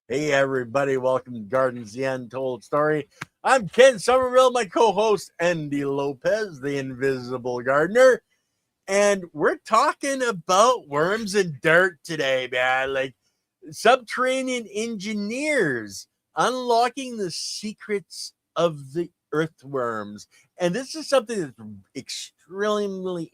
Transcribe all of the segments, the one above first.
Hey everybody, welcome to Gardens the Untold Story. I'm Ken Somerville, my co-host Andy Lopez, the Invisible Gardener, and we're talking about worms and dirt today, man. Like Subterranean Engineers, unlocking the secrets of the earthworms. And this is something that's extremely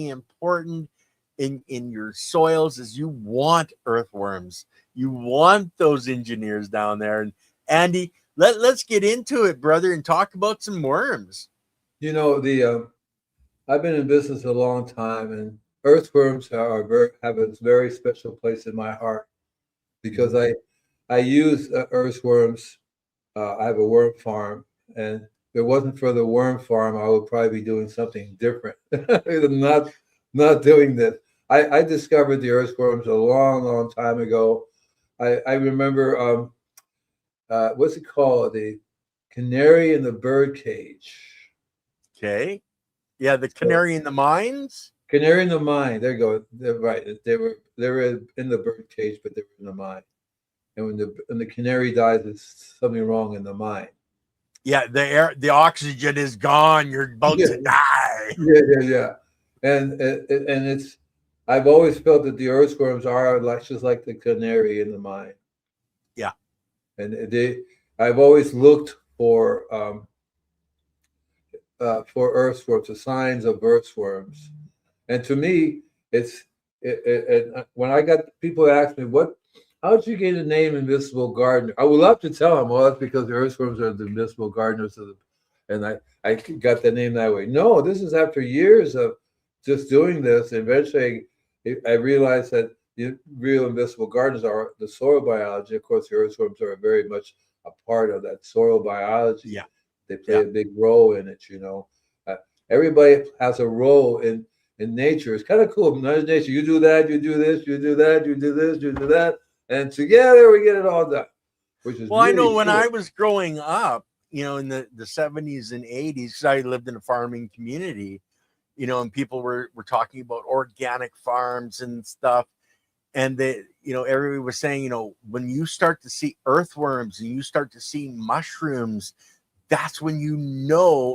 important in your soils, is you want earthworms. You want those engineers down there. And Andy, let's get into it, brother, and talk about some worms. You know, the I've been in business a long time, and earthworms have a very special place in my heart because I use earthworms. I have a worm farm, and if it wasn't for the worm farm, I would probably be doing something different. not doing this. I discovered the earthworms a long time ago. I remember what's it called? The canary in the bird cage. Okay. Yeah, the canary in the mines. Canary in the mine. There you go. They're right. They were in the bird cage, but they were in the mine. And when the canary dies, it's something wrong in the mine. Yeah, the oxygen is gone. You're about Yeah, to die. yeah. And it's I've always felt that the earthworms are like just like the canary in the mine. Yeah. And I've always looked for earthworms, the signs of earthworms. And to me, when I got people ask me, how did you get the name Invisible Gardener? I would love to tell them, well, that's because the earthworms are the invisible gardeners and I got the name that way. No, this is after years of just doing this. Eventually, I realized that the real invisible gardeners are the soil biology. Of course, the earthworms are very much a part of that soil biology. Yeah. They play a big role in it, Everybody has a role in nature. It's kind of cool. Nice nature. You do that, you do this, you do that, you do this, you do that. And together we get it all done, which is Well, really I know when cool. I was growing up, in the 70s and 80s, because I lived in a farming community, and people were talking about organic farms and stuff. And everybody was saying, when you start to see earthworms and you start to see mushrooms, that's when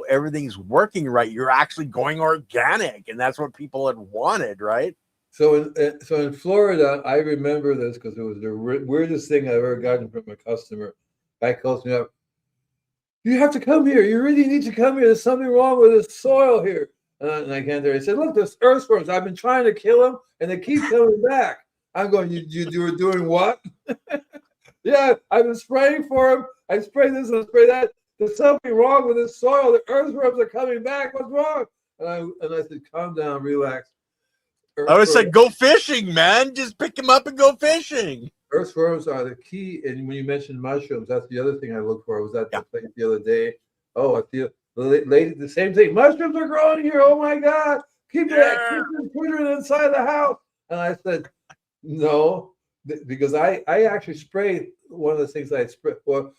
everything's working right. You're actually going organic, and that's what people had wanted, right? So in Florida, I remember this because it was the weirdest thing I've ever gotten from a customer. Guy calls me up. You have to come here. You really need to come here. There's something wrong with the soil here. And I can't do it. He said, look, there's earthworms. I've been trying to kill them, and they keep coming back. I'm going, you were doing what? Yeah, I've been spraying for them. I spray this and I spray that. There's something wrong with this soil. The earthworms are coming back. What's wrong? And I said, calm down, relax. I was like, go fishing, man. Just pick them up and go fishing. Earthworms are the key. And when you mentioned mushrooms, that's the other thing I look for. I was at the place the other day. Oh, I feel the same thing. Mushrooms are growing here. Oh my God. Keep it twittering inside the house. And I said, no, because I actually spray one of the things I spray. Well,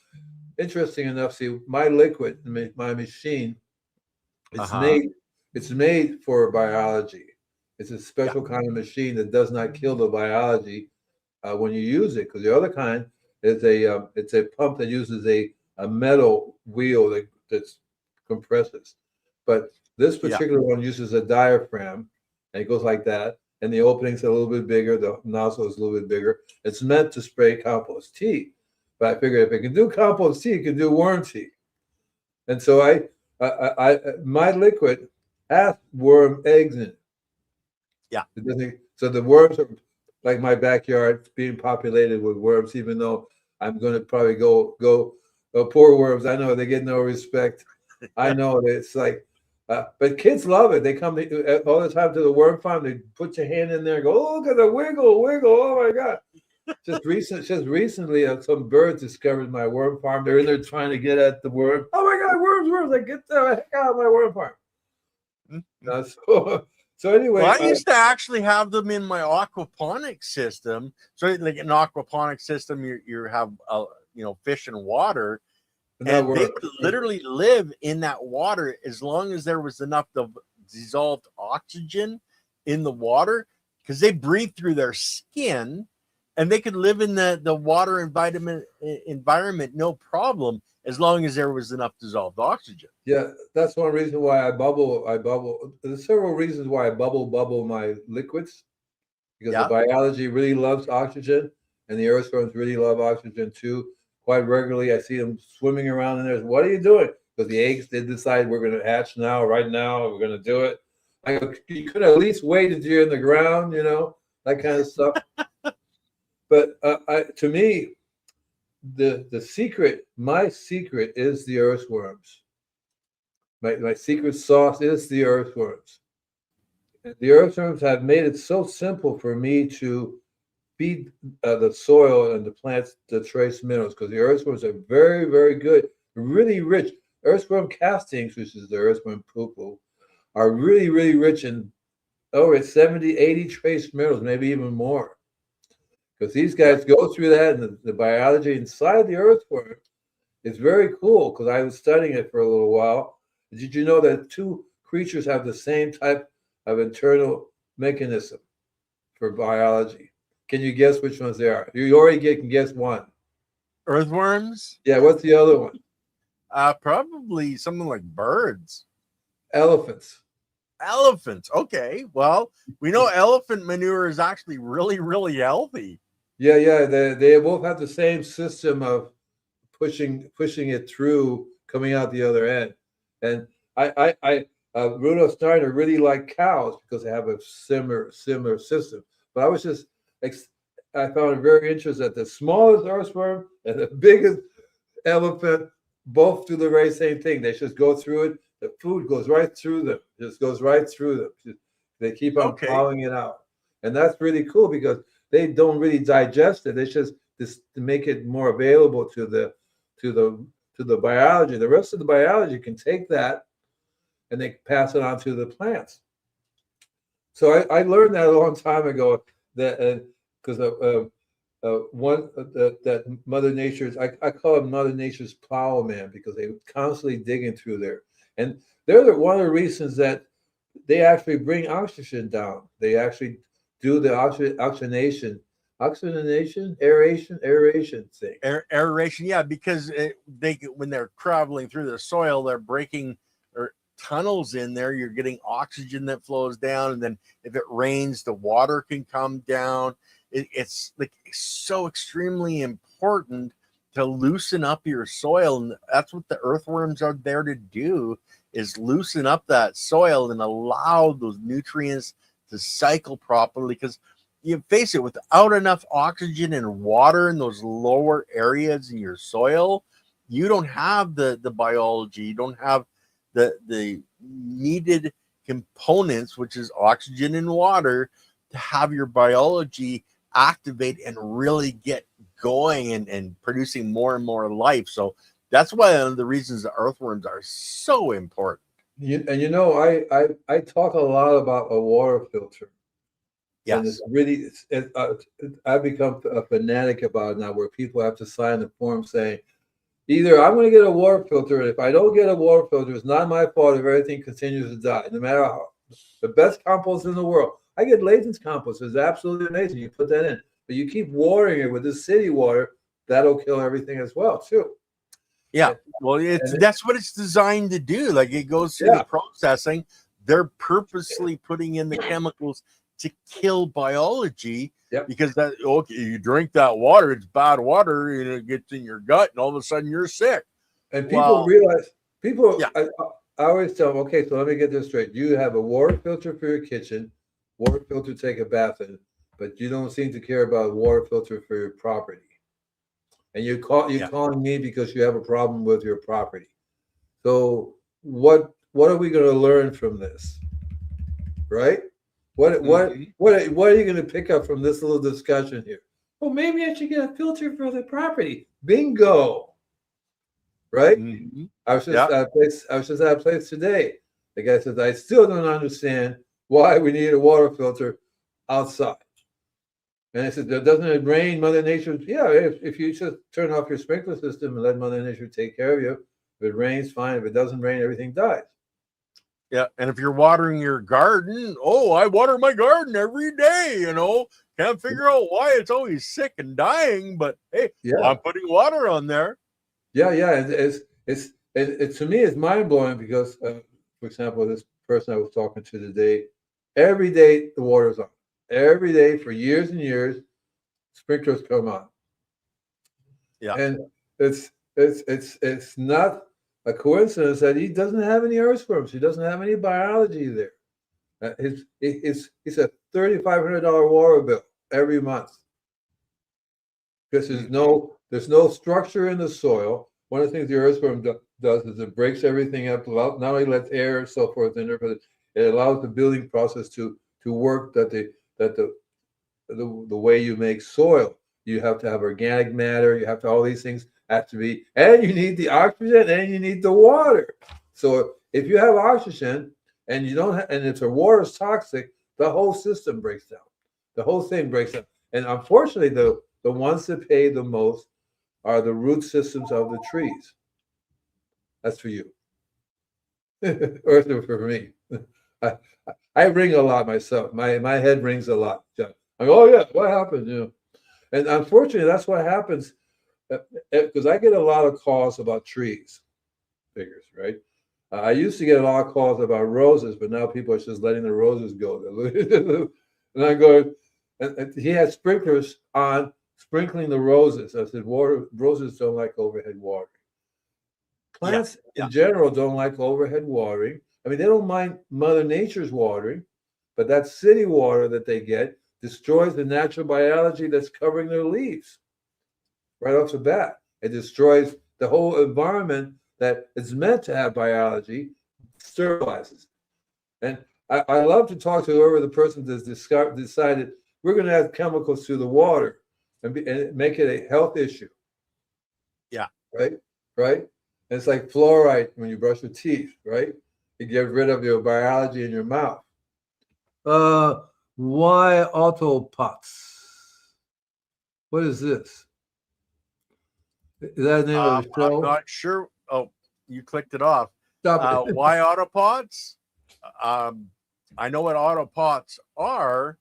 interesting enough, see, my liquid, my machine, it's made for biology. It's a special kind of machine that does not kill the biology when you use it. Because the other kind is it's a pump that uses a metal wheel that compresses. But this particular one uses a diaphragm, and it goes like that. And the opening's a little bit bigger. The nozzle is a little bit bigger. It's meant to spray compost tea. But I figured if it can do compost tea, it can do worm tea. And so my liquid has worm eggs in it. Yeah. So the worms are like my backyard being populated with worms, even though I'm going to probably go poor worms. I know they get no respect. I know it's like, but kids love it. They come all the time to the worm farm. They put your hand in there and go, oh, look at the wiggle. Oh my God. Just recently, some birds discovered my worm farm. They're in there trying to get at the worm. Oh my God, worms! Like, get the heck out of my worm farm. So anyway, well, I used to actually have them in my aquaponics system. So, like an aquaponics system, you have fish and water, and they would literally live in that water as long as there was enough of dissolved oxygen in the water, because they breathe through their skin. and they could live in the water and vitamin environment no problem, as long as there was enough dissolved oxygen. Yeah, that's one reason why I bubble. There's several reasons why I bubble my liquids, because the Yeah. biology really loves oxygen, and the earthworms really love oxygen too. Quite regularly, I see them swimming around in there. What are you doing? Because the eggs did decide we're going to hatch now, right now. We're going to do it. I go, you could at least wait until you're in the ground, that kind of stuff. But to me, the secret, my secret is the earthworms. My secret sauce is the earthworms. The earthworms have made it so simple for me to feed the soil and the plants the trace minerals, because the earthworms are very, very good, really rich. Earthworm castings, which is the earthworm poo-poo, are really, really rich in over 70, 80 trace minerals, maybe even more. Because these guys go through that, and the biology inside the earthworm is very cool, because I was studying it for a little while. Did you know that two creatures have the same type of internal mechanism for biology? Can you guess which ones they are? You already can guess one. Earthworms? Yeah, what's the other one? Probably something like birds. Elephants. Elephants. Okay. Well, we know elephant manure is actually really, really healthy. Yeah. They both have the same system of pushing it through, coming out the other end. And Rudolf Steiner really liked cows because they have a similar system. But I found it very interesting that the smallest earthworm and the biggest elephant both do the very same thing. They just go through it. The food goes right through them. Just goes right through them. They keep on plowing it out, and that's really cool because they don't really digest it. It's just to make it more available to the biology. The rest of the biology can take that and they pass it on to the plants. So I learned that a long time ago, that because that Mother Nature's, I call it Mother Nature's plowman, because they're constantly digging through there. And they're one of the reasons that they actually bring oxygen down. They actually do the oxygenation, aeration thing. Aeration, yeah, because when they're traveling through the soil, they're breaking tunnels in there. You're getting oxygen that flows down, and then if it rains, the water can come down. It's like so extremely important to loosen up your soil, and that's what the earthworms are there to do, is loosen up that soil and allow those nutrients to cycle properly. Because you face it, without enough oxygen and water in those lower areas in your soil, you don't have the biology, you don't have the needed components, which is oxygen and water, to have your biology activate and really get going and producing more and more life. So that's one of the reasons the earthworms are so important. I talk a lot about a water filter. Yes. And it's really, I've become a fanatic about it now, where people have to sign a form saying, either I'm going to get a water filter, and if I don't get a water filter, it's not my fault if everything continues to die, no matter how. The best compost in the world. I get Layton's compost. It's absolutely amazing. You put that in, but you keep watering it with this city water, that'll kill everything as well, too. Yeah, well, that's what it's designed to do. Like, it goes through the processing. They're purposely putting in the chemicals to kill biology, because you drink that water, it's bad water, and it gets in your gut, and all of a sudden you're sick. And people realize, I always tell them, okay, so let me get this straight. You have a water filter for your kitchen, water filter to take a bath in, but you don't seem to care about a water filter for your property. And you're calling me because you have a problem with your property. So what are we going to learn from this? Right? What are you going to pick up from this little discussion here? Well, maybe I should get a filter for the property. Bingo. Right? Mm-hmm. I was just at a place today. The guy says, I still don't understand why we need a water filter outside. And I said, doesn't it rain? Mother Nature, if you just turn off your sprinkler system and let Mother Nature take care of you, if it rains, fine. If it doesn't rain, everything dies. Yeah, and if you're watering your garden, I water my garden every day, Can't figure out why it's always sick and dying, but hey, Yeah, I'm putting water on there. yeah, yeah. And to me, it's mind blowing because, for example, this person I was talking to today, every day the water's on. Every day for years and years, sprinklers come on, Yeah. and it's not a coincidence that he doesn't have any earthworms. He doesn't have any biology there. He's a $3,500 water bill every month because there's no structure in the soil. One of the things the earthworm does is it breaks everything up. Not only lets air and so forth in there, but it allows the building process to work. The way you make soil, you have to have organic matter. You have to all these things have to be, and you need the oxygen and you need the water. So if you have oxygen and you don't have, and if the water is toxic, the whole system breaks down. The whole thing breaks down. And unfortunately, the ones that pay the most are the root systems of the trees. That's for you. Or for me. I ring a lot myself. My head rings a lot. I go, oh yeah, what happened? You know, and unfortunately, that's what happens because I get a lot of calls about trees, figures, right? I used to get a lot of calls about roses, but now people are just letting the roses go. And I go, and he had sprinklers on sprinkling the roses. I said, roses don't like overhead watering. Plants in general don't like overhead watering. I mean, they don't mind Mother Nature's watering, but that city water that they get destroys the natural biology that's covering their leaves right off the bat. It destroys the whole environment that is meant to have biology, sterilizes. And I love to talk to whoever the person that's decided we're going to add chemicals to the water and make it a health issue. Yeah. Right? Right? And it's like fluoride when you brush your teeth, right? You get rid of your biology in your mouth. Why autopots? What is this? Is that the name of the show? I'm not sure. Oh, you clicked it off. Stop it. Why autopods? I know what autopots are,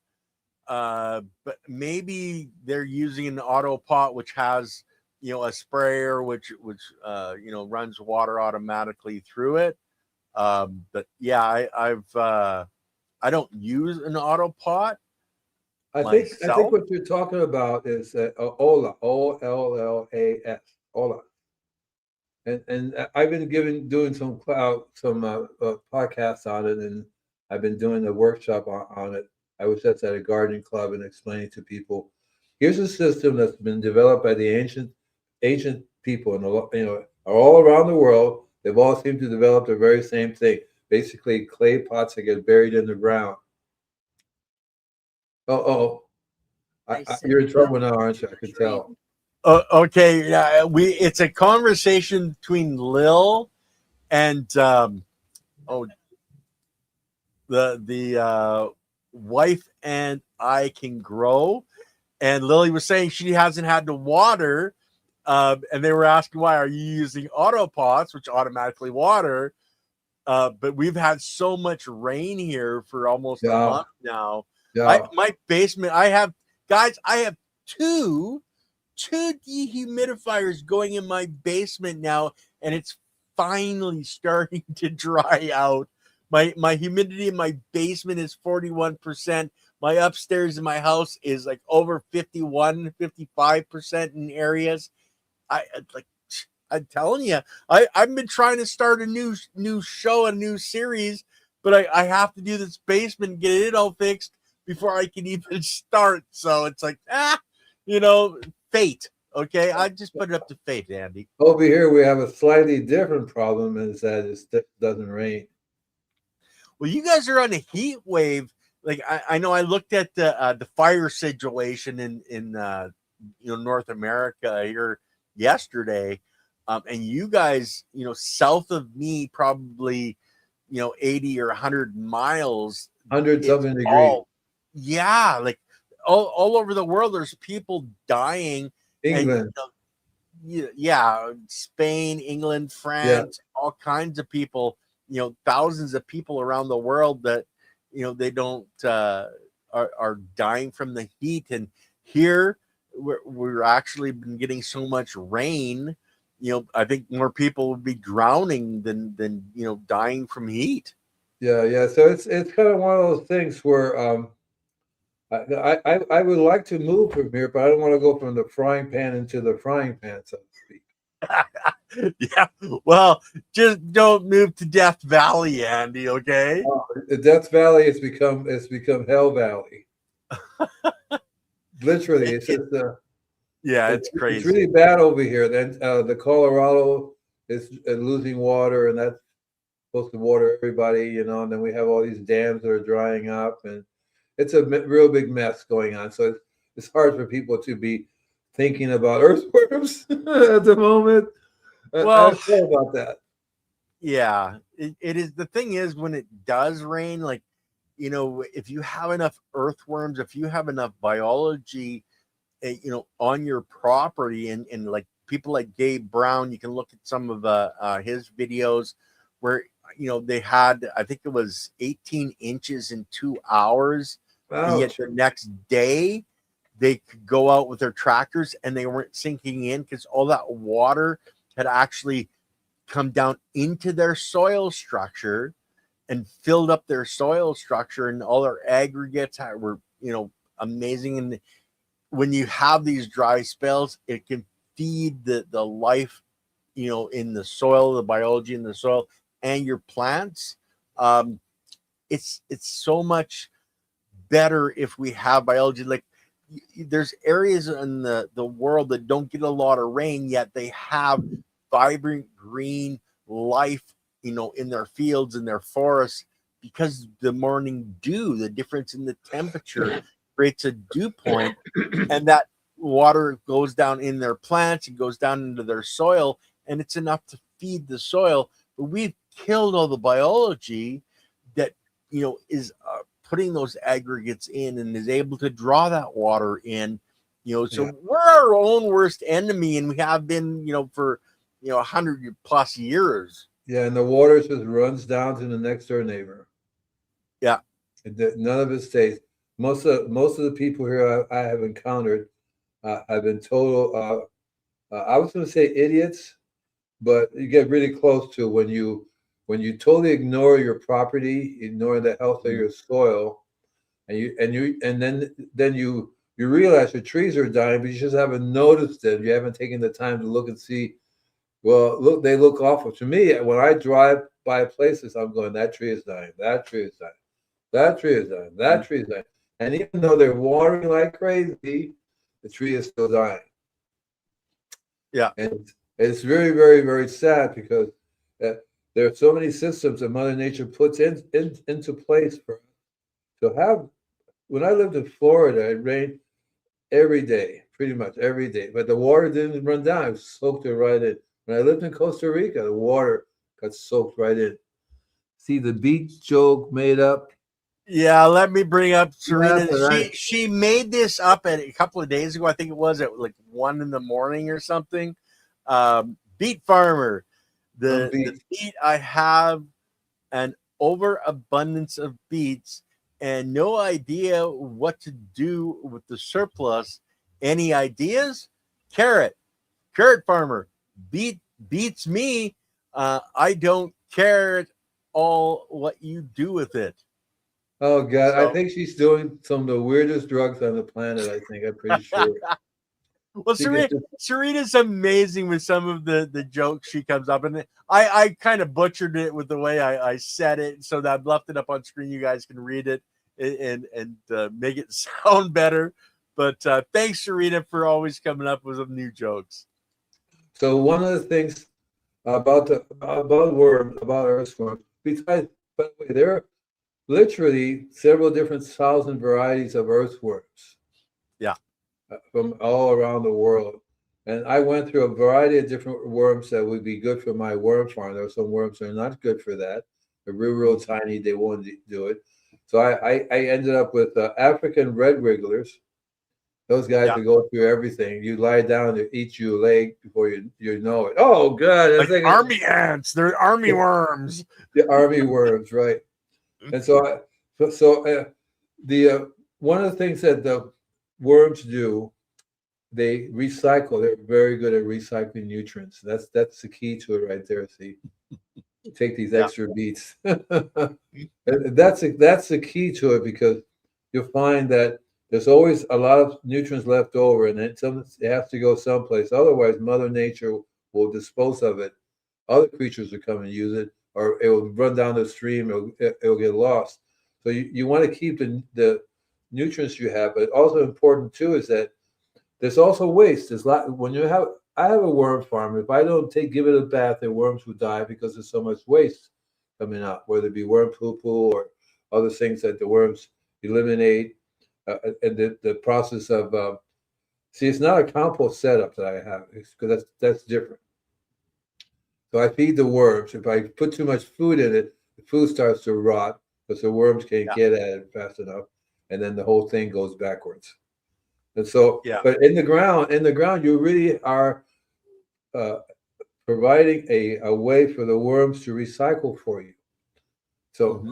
but maybe they're using an autopot which has, you know, a sprayer which you know, runs water automatically through it. But yeah, I don't use an autopot. I think what you're talking about is Ola, OLLAS, Ola. And I've been doing some podcasts on it, and I've been doing a workshop on it. I was just at a gardening club and explaining to people, here's a system that's been developed by the ancient people, and you know, all around the world. They've all seemed to develop the very same thing. Basically, clay pots that get buried in the ground. You're in trouble now, aren't you? I can tell. Okay, yeah, it's a conversation between Lil and the wife and I can grow, and Lily was saying she hasn't had to water, and they were asking why are you using autopots, which automatically water, but we've had so much rain here for almost a month now. My basement, I have two dehumidifiers going in my basement now, and it's finally starting to dry out. My humidity in my basement is 41%. My upstairs in my house is like over 55% in areas. I'm telling you, I've been trying to start a new show, a new series, but I have to do this basement and get it all fixed before I can even start. So it's like, you know, fate. Okay, I just put it up to fate, Andy. Over here, we have a slightly different problem, is that it doesn't rain. Well, you guys are on a heat wave. Like I know I looked at the fire situation in you know, North America here yesterday, and you guys, you know, south of me, probably, you know, 80 or 100 miles, 100-something degrees. Yeah, like all over the world, there's people dying. England. And, yeah, Spain, England, France, all kinds of people, you know, thousands of people around the world that, you know, they don't are are dying from the heat. And here we're actually been getting so much rain. I think more people would be drowning than dying from heat. Yeah. So it's kind of one of those things where I would like to move from here, but I don't want to go from the frying pan into the frying pan, so to speak. Yeah, well, just don't move to Death Valley, Andy. Okay. Death Valley has become Hell Valley. Literally, it's just yeah, it's crazy. It's really bad over here. Then the Colorado is losing water, and that's supposed to water everybody, and then we have all these dams that are drying up, and it's a real big mess going on. So it's hard for people to be thinking about earthworms at the moment. Well, I don't know about that. Yeah, it is. The thing is, when it does rain, like, if you have enough earthworms, if you have enough biology, on your property, and like people like Gabe Brown, you can look at some of his videos where, they had, I think it was 18 inches in 2 hours. And yet the next day they could go out with their tractors and they weren't sinking in because all that water had actually come down into their soil structure and filled up their soil structure, and all their aggregates were, amazing. And when you have these dry spells, it can feed the life, in the soil, the biology in the soil and your plants. It's so much better if we have biology. Like, there's areas in the world that don't get a lot of rain, yet they have vibrant green life, in their fields and their forests, because the morning dew, the difference in the temperature creates a dew point, and that water goes down in their plants and goes down into their soil, and it's enough to feed the soil. But we've killed all the biology that, is putting those aggregates in and is able to draw that water in. So we're our own worst enemy, and we have been, for 100+ years. Yeah, and the water just runs down to the next door neighbor. Yeah, none of it stays. Most of the people here I have encountered have been total. I was going to say idiots, but you get really close to when you totally ignore your property, ignore the health of your soil, and then you realize your trees are dying, but you just haven't noticed them. You haven't taken the time to look and see. Well, look, they look awful to me. When I drive by places, I'm going, that tree is dying, that tree is dying, that tree is dying, that tree is dying. And even though they're watering like crazy, the tree is still dying. Yeah. And it's very, very, very sad because there are so many systems that Mother Nature puts into place for us to have. When I lived in Florida, it rained every day, pretty much every day, but the water didn't run down. It soaked it right in. When I lived in Costa Rica, the water got soaked right in. See the beach joke made up? Yeah, let me bring up Serena. Right. She made this up a couple of days ago. I think it was at like 1 a.m. or something. Beet farmer. The beet, I have an overabundance of beets and no idea what to do with the surplus. Any ideas? Carrot farmer. Beats me. I don't care at all what you do with it. Oh God, I think she's doing some of the weirdest drugs on the planet. I think, I'm pretty sure. Well, Serena's amazing with some of the jokes she comes up, and I kind of butchered it with the way I said it, so that I've left it up on screen. You guys can read it and make it sound better. But thanks, Serena, for always coming up with some new jokes. So one of the things about earthworms, besides, by the way, there are literally several different thousand varieties of earthworms. Yeah. From all around the world. And I went through a variety of different worms that would be good for my worm farm. There are some worms that are not good for that. They're real tiny. They won't do it. So I ended up with African red wrigglers. Those guys that go through everything. You lie down, they eat you a leg before you know it. Oh, God. Like army ants. They're army worms. The army worms, right. And so the one of the things that the worms do, they recycle. They're very good at recycling nutrients. That's the key to it right there. See, take these Yeah. extra beats. That's the key to it, because you'll find that there's always a lot of nutrients left over, and it has to go someplace. Otherwise, Mother Nature will dispose of it. Other creatures will come and use it, or it will run down the stream. It'll get lost. So you want to keep the nutrients you have, but also important too is that there's also waste. There's when you have I have a worm farm. If I don't give it a bath, the worms will die because there's so much waste coming out, whether it be worm poo poo or other things that the worms eliminate. And the process of see, it's not a compost setup that I have, because that's different. So I feed the worms. If I put too much food in it, the food starts to rot because the worms can't get at it fast enough, and then the whole thing goes backwards. And so, but in the ground, you really are providing a way for the worms to recycle for you. So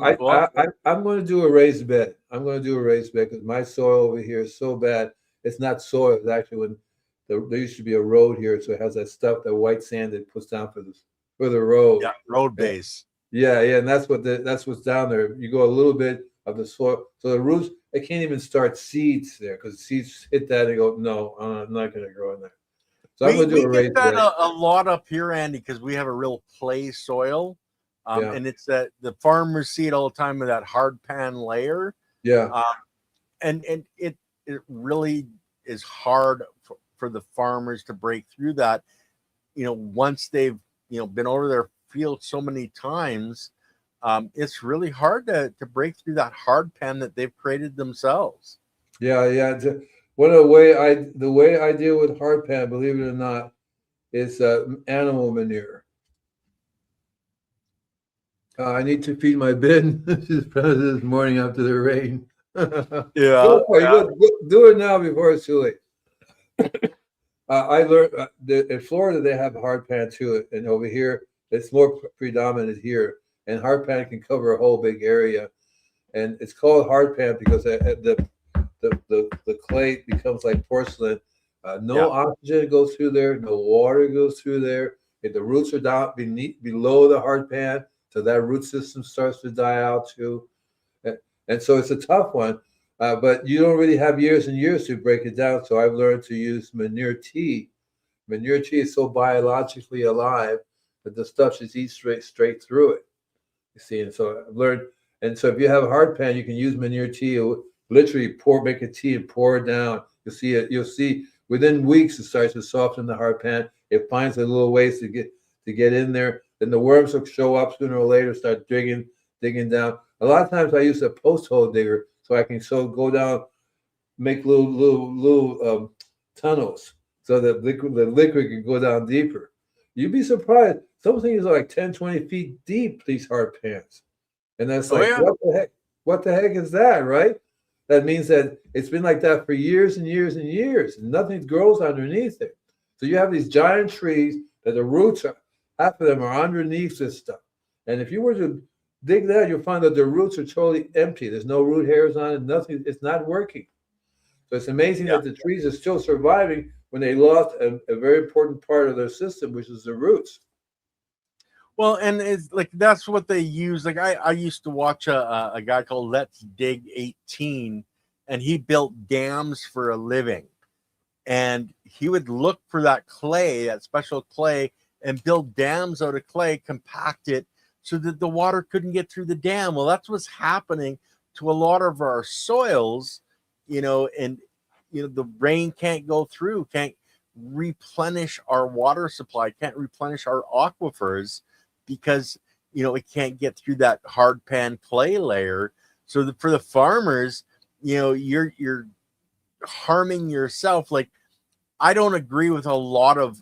I'm going to do a raised bed. I'm going to do a raised bed because my soil over here is so bad. It's not soil. It's actually when there used to be a road here, so it has that stuff, that white sand that puts down for the road. Yeah, road base. Yeah, and that's what's down there. You go a little bit of the soil, so the roots, they can't even start seeds there, because seeds hit that and go, no, I'm not going to grow in there. So I'm going to do a raised bed. A lot up here, Andy, because we have a real clay soil. And it's that the farmers see it all the time with that hard pan layer. Yeah. And it really is hard for the farmers to break through that. Once they've, been over their field so many times, it's really hard to break through that hard pan that they've created themselves. Yeah. The way I deal with hard pan, believe it or not, is animal manure. I need to feed my bin this morning after the rain. Do it now before it's too late. I learned in Florida they have hard pan too, and over here it's more predominant here. And hard pan can cover a whole big area, and it's called hard pan because the clay becomes like porcelain. No oxygen goes through there, no water goes through there. If the roots are down below the hard pan, so that root system starts to die out too. And so it's a tough one, but you don't really have years and years to break it down. So I've learned to use manure tea. Manure tea is so biologically alive that the stuff just eats straight through it. You see, and so I've learned. And so if you have a hard pan, you can use manure tea. Literally make a tea and pour it down. You'll see it. You'll see within weeks it starts to soften the hard pan. It finds a little ways to get in there. Then the worms will show up sooner or later, start digging down. A lot of times I use a post hole digger so I can go down, make little tunnels so that the liquid can go down deeper. You'd be surprised. Some things are like 10, 20 feet deep, these hard pans. And that's what the heck? What the heck is that, right? That means that it's been like that for years and years and years, and nothing grows underneath it. So you have these giant trees that the roots are, half of them are underneath this stuff. And if you were to dig that, you'll find that the roots are totally empty. There's no root hairs on it, nothing. It's not working. So it's amazing that the trees are still surviving when they lost a very important part of their system, which is the roots. Well, and it's like that's what they use. Like I used to watch a guy called Let's Dig 18, and he built dams for a living. And he would look for that clay, that special clay, and build dams out of clay, compact it so that the water couldn't get through the dam. Well, that's what's happening to a lot of our soils, and the rain can't go through, can't replenish our water supply, can't replenish our aquifers because it can't get through that hard pan clay layer. So for the farmers, you're harming yourself. Like I don't agree with a lot of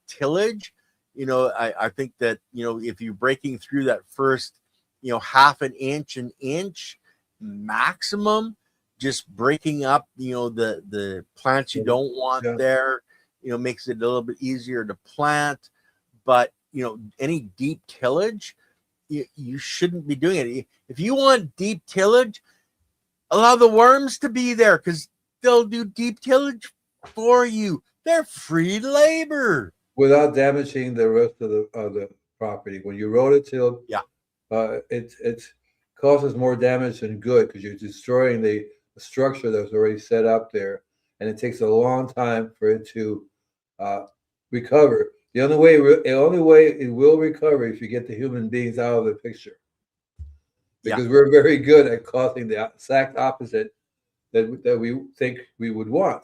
tillage. I think that if you're breaking through that first half an inch maximum, just breaking up the plants you don't want there, makes it a little bit easier to plant. But any deep tillage, you shouldn't be doing it. If you want deep tillage, Allow the worms to be there because they'll do deep tillage for you. They're free labor. Without damaging the rest of the property. When you rototill, Yeah. it causes more damage than good because you're destroying the structure that's already set up there, and it takes a long time for it to recover. The only way it will recover if you get the human beings out of the picture, because we're very good at causing the exact opposite that we think we would want.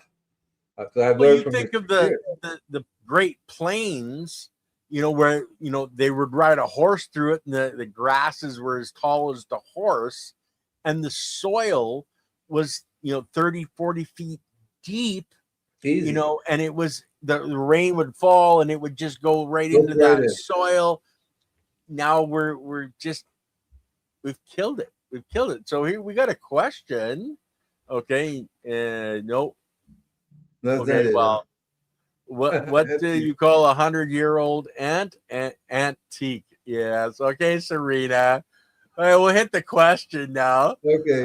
So I've Well, learned you from think of experience. the Great Plains, where they would ride a horse through it, and the grasses were as tall as the horse, and the soil was 30, 40 feet deep. Easy. And it was the rain would fall and it would just go right Go into right that in. soil. Now we've killed it. We've killed it. So here we got a question. Okay. No. That's Okay. not it, huh? Well, what do you call 100-year-old antique? Yes. Okay, Serena. All right, we'll hit the question now. Okay.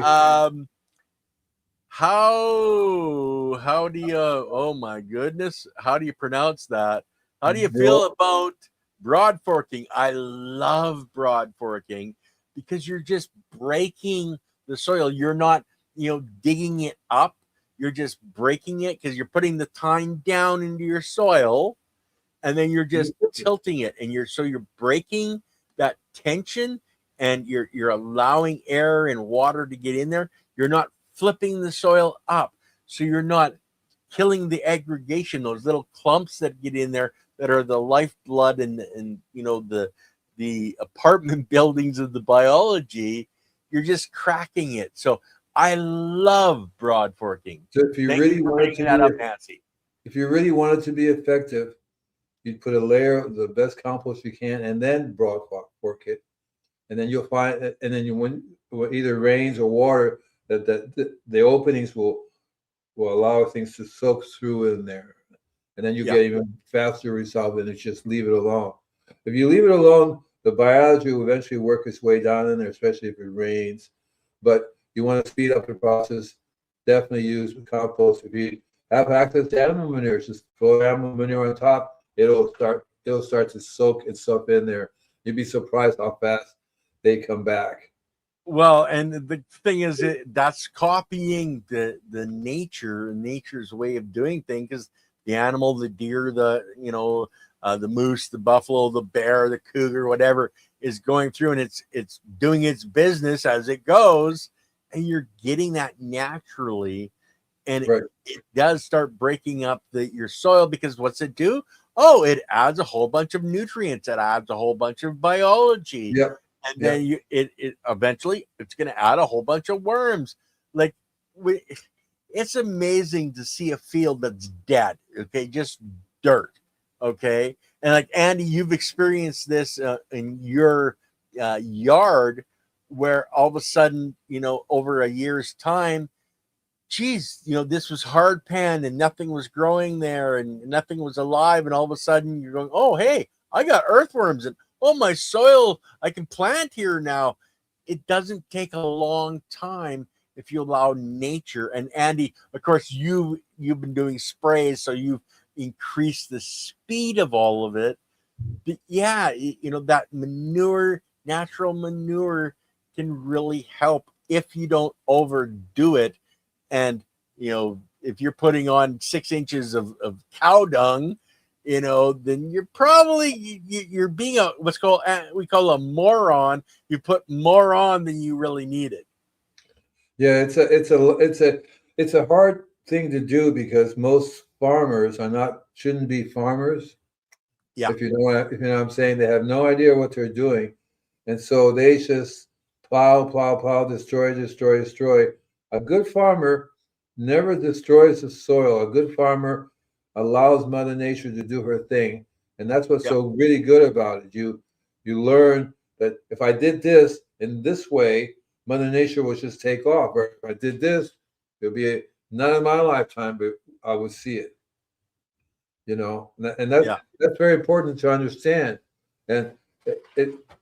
How do you, oh my goodness, how do you pronounce that? How do you feel about broad forking? I love broad forking because you're just breaking the soil. You're not, digging it up. You're just breaking it because you're putting the tine down into your soil, and then you're just tilting it, and you're breaking that tension, and you're allowing air and water to get in there. You're not flipping the soil up, so you're not killing the aggregation, those little clumps that get in there that are the lifeblood and the apartment buildings of the biology. You're just cracking it. So I love broad forking. So if you Thank really you for want it bringing to that be, up, Nancy. if you really want it to be effective, you'd put a layer of the best compost you can, and then broad fork it, and then you'll find, and then when either rains or water, that the openings will allow things to soak through in there, and then you get even faster result than it's just leave it alone. If you leave it alone, the biology will eventually work its way down in there, especially if it rains. But you want to speed up the process, definitely use compost. If you have access to animal manure, just throw animal manure on top. It'll start to soak itself in there. You'd be surprised how fast they come back. Well, and the thing is, that's copying nature's way of doing things. Because the animal, the deer, the moose, the buffalo, the bear, the cougar, whatever, is going through, and it's doing its business as it goes, and you're getting that naturally, and it does start breaking up your soil, because what's it do? Oh, it adds a whole bunch of nutrients. It adds a whole bunch of biology. Yep. And then it eventually it's going to add a whole bunch of worms. Like it's amazing to see a field that's dead. Okay, just dirt. Okay, and like Andy, you've experienced this in your yard, where all of a sudden, over a year's time, geez, this was hard pan and nothing was growing there and nothing was alive, and all of a sudden you're going, oh hey, I got earthworms, and oh, my soil, I can plant here now. It doesn't take a long time if you allow nature. And Andy, of course, you've been doing sprays, so you've increased the speed of all of it. But yeah, that manure, natural manure, can really help if you don't overdo it. And if you're putting on 6 inches of cow dung, then you're probably you're being we call a moron. You put more on than you really needed. Yeah, it's a hard thing to do because most farmers shouldn't be farmers. Yeah. If you know what I'm saying, they have no idea what they're doing, and so they just plow, destroy. A good farmer never destroys the soil. A good farmer allows Mother Nature to do her thing, and that's what's so really good about it. You learn that if I did this in this way, Mother Nature will just take off. Or if I did this, it'll be none in my lifetime, but I would see it. And that's very important to understand. And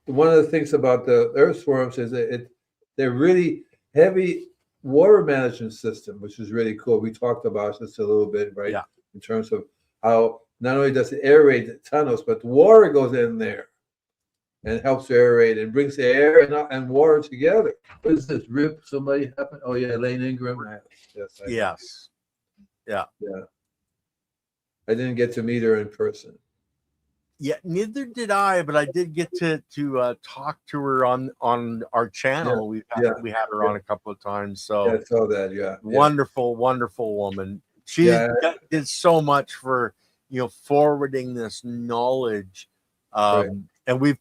one of the things about the earthworms is that they're really heavy water management system, which is really cool. We talked about this a little bit, right? Yeah. In terms of how not only does it aerate the tunnels, but the water goes in there and helps to aerate and brings the air and water together. What is this? Rip? Somebody happened? Oh yeah, Lane Ingram. Yes, I know. Yes. Yeah. Yeah. I didn't get to meet her in person. Yeah, neither did I, but I did get to talk to her on our channel. We had her on a couple of times. So I saw that. Yeah, wonderful, wonderful woman. She did so much for forwarding this knowledge, right. and we're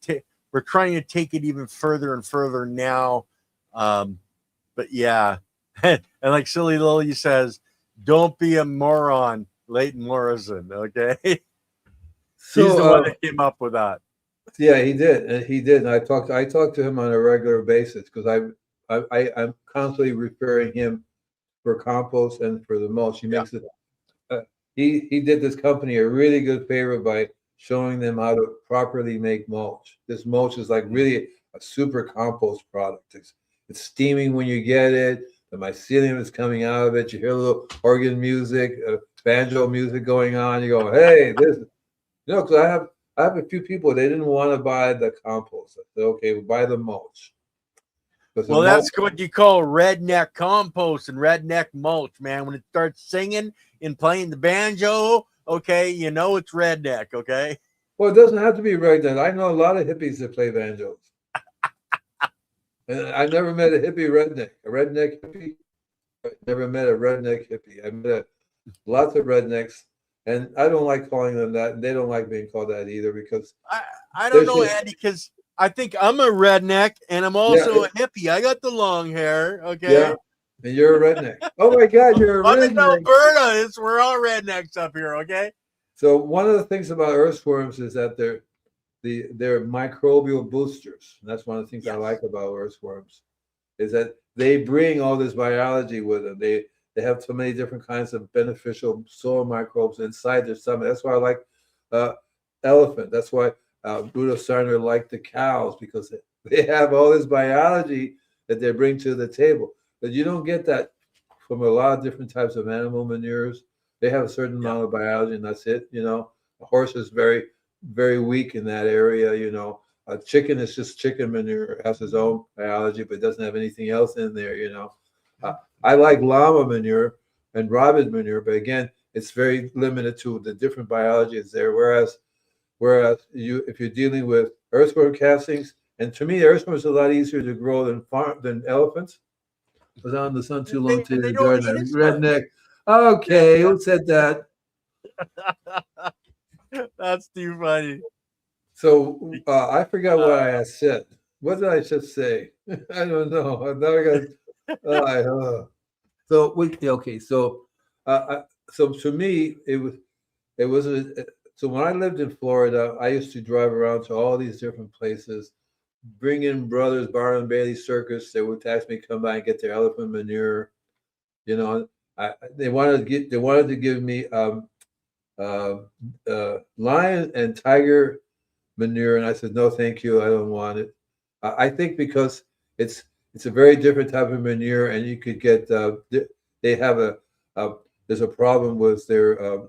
trying to take it even further and further now. But yeah, and like Silly Lily says, don't be a moron, Leighton Morrison. Okay. So, he's the one that came up with that. Yeah, he did, and he did. And I talked to him on a regular basis because I'm constantly referring him for compost and for the mulch. He makes it. He did this company a really good favor by showing them how to properly make mulch. This mulch is like really a super compost product. It's steaming when you get it. The mycelium is coming out of it. You hear a little organ music, banjo music going on. You go, hey, this. Because I have a few people, they didn't want to buy the compost. I said, okay, we'll buy the mulch. Well, that's what you call redneck compost and redneck mulch, man. When it starts singing and playing the banjo, okay, it's redneck, okay? Well, it doesn't have to be redneck. I know a lot of hippies that play banjos. And I never met a hippie redneck. A redneck hippie? I never met a redneck hippie. I met lots of rednecks. And I don't like calling them that, and they don't like being called that either because I don't know, Andy, because I think I'm a redneck and I'm also a hippie. I got the long hair, okay? Yeah, and you're a redneck. Oh my God, you're a redneck. I'm in Alberta. We're all rednecks up here, okay? So one of the things about earthworms is that they're microbial boosters. And that's one of the things I like about earthworms, is that they bring all this biology with them. They have so many different kinds of beneficial soil microbes inside their stomach. That's why I like elephant. That's why Rudolf Steiner liked the cows, because they have all this biology that they bring to the table. But you don't get that from a lot of different types of animal manures. They have a certain amount of biology, and that's it. A horse is very, very weak in that area. A chicken is just chicken manure. It has its own biology, but it doesn't have anything else in there. I like llama manure and rabbit manure, but again, it's very limited to the different biology is there. Whereas if you're dealing with earthworm castings, and to me, earthworms are a lot easier to grow than elephants. I was out in the sun too long to the garden. Redneck. Okay, who said that? That's too funny. So I forgot what I said. What did I just say? I don't know. Now I got. So to me so when I lived in Florida, I used to drive around to all these different places, bring in brothers Barnum and Bailey Circus. They would ask me to come by and get their elephant manure. They wanted to give me lion and tiger manure, and I said no, thank you, I don't want it. I think because it's a very different type of manure, and you could get they have there's a problem with their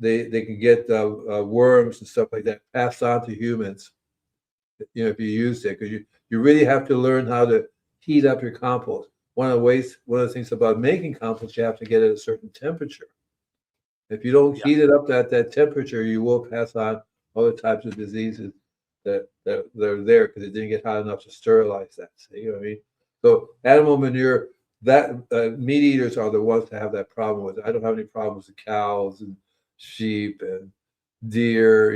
they can get worms and stuff like that passed on to humans. If you use it, because you really have to learn how to heat up your compost. One of the things about making compost, you have to get it at a certain temperature. If you don't heat it up at that temperature, you will pass on other types of diseases that are there because it didn't get hot enough to sterilize that. You know what I mean? So animal manure, that meat eaters are the ones that have that problem with it. I don't have any problems with cows and sheep and deer,